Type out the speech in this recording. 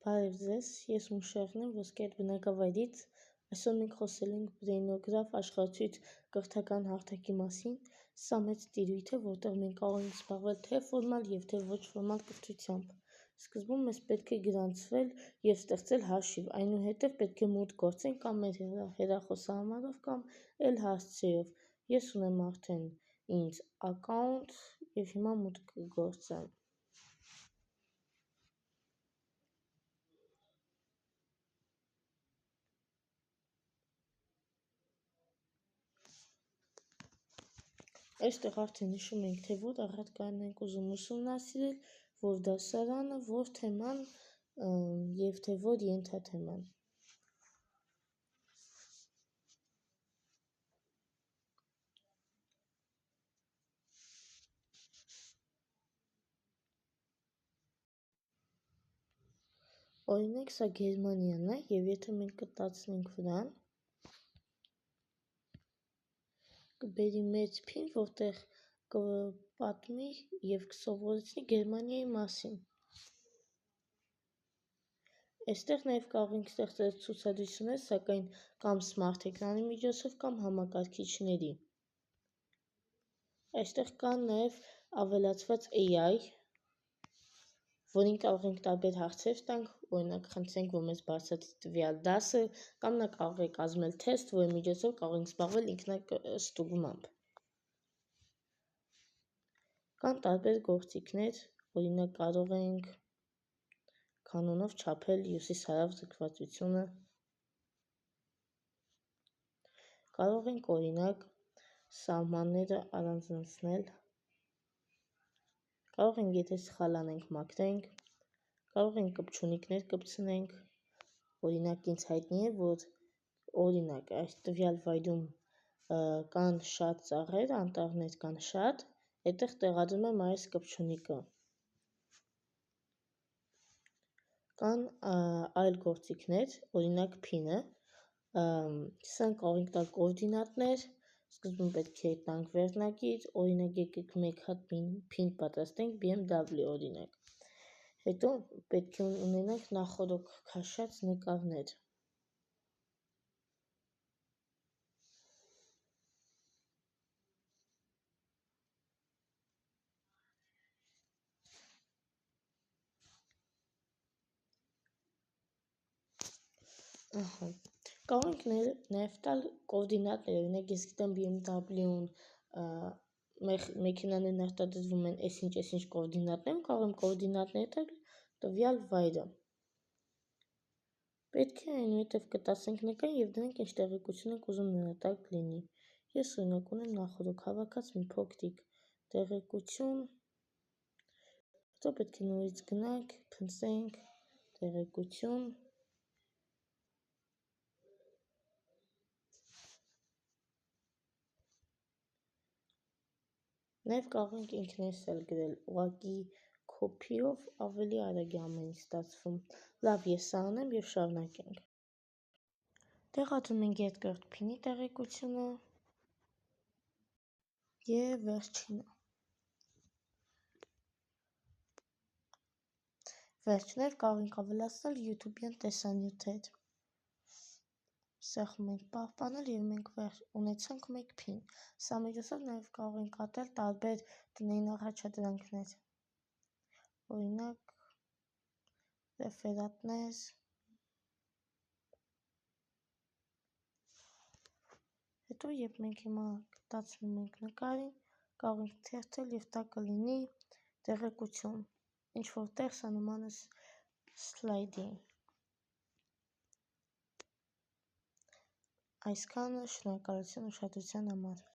Բարև ձեզ, ես Մուշեղն եմ Ոսկե բնակավայրից, այսօր մենք խոսել ենք բրեյնոգրաֆ աշխարհացույց կրթական հարթակի մասին, սա մեծ տիրույթ է, որտեղ մենք կարող ենք զբաղվել թե ֆորմալ և թե ոչ ֆորմալ կրթությամբ, սկզբում մեզ պետք է գրանցվել և ստեղծել հաշիվ, այնուհետև պետք է մուտք գործենք կամ մեր հեռախոսահամարով կամ էլ հասցեով, ես ունեմ արդեն ինձ ակաունտ և հիմա մուտք կգործեմ։ Այստեղ արդեն նշում ենք, թե որ առարկան ենք ուզում ուսումնասիրել, որ դասարանը, որ թեման և թե որ ենթաթեման։ Օրինակ, սա Գերմանիան է, և եթե մենք կտացնենք վրան, կբերի մեծ փին, որտեղ կպատմի և կսովորեցնի Գերմանիայի մասին։ Այստեղ նաև կարող ենք ստեղծել ցուցադրություններ, սակայն կամ սմարթ էկրանի միջոցով, կամ համակարգիչների։ Այստեղ կան նաև ավելացված AI, որին կարող ենք տարբեր հարցեր տանք, օրինակ խնդրենք, որ մեզ բացատրի տվյալ դասը, կամ նա կարող է կազմել թեստ, որի միջոցով կարող ենք զբաղվել ինքնաստուգմամբ։ Կան տարբեր գործիքներ, օրինակ կարող ենք կանոնով չափել հյուսիս-հարավ ձգվածությունը, կարող ենք օրինակ սահմանները առանձնացնել, կարող ենք, եթե սխալ անենք, մաքրենք, կարող ենք կպչունիկներ կպցնենք, օրինակ ինձ հայտնի է, որ օրինակ այս տվյալ վայրում կան շատ ծառեր, անտառներ կան շատ, այդտեղ տեղադրում եմ այս կպչունիկը։ Կան այլ գործիքներ, օրինակ փինը, սրանք կարող ենք տալ կոորդինատներ, սկզբում պետք է տանք վերնագիր, օրինակ եկեք մեկ հատ փին պատրաստենք BMW օրինակ, հետո պետք է ունենանք նախօրոք քաշած նկարներ։ Կարող ենք նաև տալ կոորդինատներ, օրինակ ես գիտեմ BMW-ուն մեքենաներն արտադրվում են այսինչ կոորդինատներում, կարող եմ կոորդինատներ տալ տվյալ վայրը։ Պետք է այնուհետև կտասենք նկարին և դրանք ինչ տեղեկություն ենք ուզում նրա տակ լինի։ Ես օրինակ ունեմ նախօրոք հավաքած մի փոքրիկ տեղեկություն, հետո պետք է նորից գնանք, փնտրենք տեղեկություն։ Նաև կարող ենք ինքներս էլ գրել, ուղղակի քոփիով ավելի արագ է ամեն ինչ ստացվում։ Լավ, ես սա անեմ և շարունակենք։ Տեղադրում ենք երկրորդ փինի տեղեկությունը և վերջինը։ Վերջներ կարող ենք ավելացնել YouTube-յան տեսանյութեր։ Սեղմում ենք պահպանել և մենք ունեցանք մեկ փին։ Սա միջոցով նաև կարող ենք անել տարբեր տնային առաջադրանքներ, օրինակ ռեֆերատներ, հետո երբ մենք հիմա կտացնում ենք նկարին, կարող ենք թերթել և տա կլինի տեղեկություն, ինչ-որ տեղ սա նման է սլայդի։ Այսքանը, շնորհակալություն ուշադրության համար։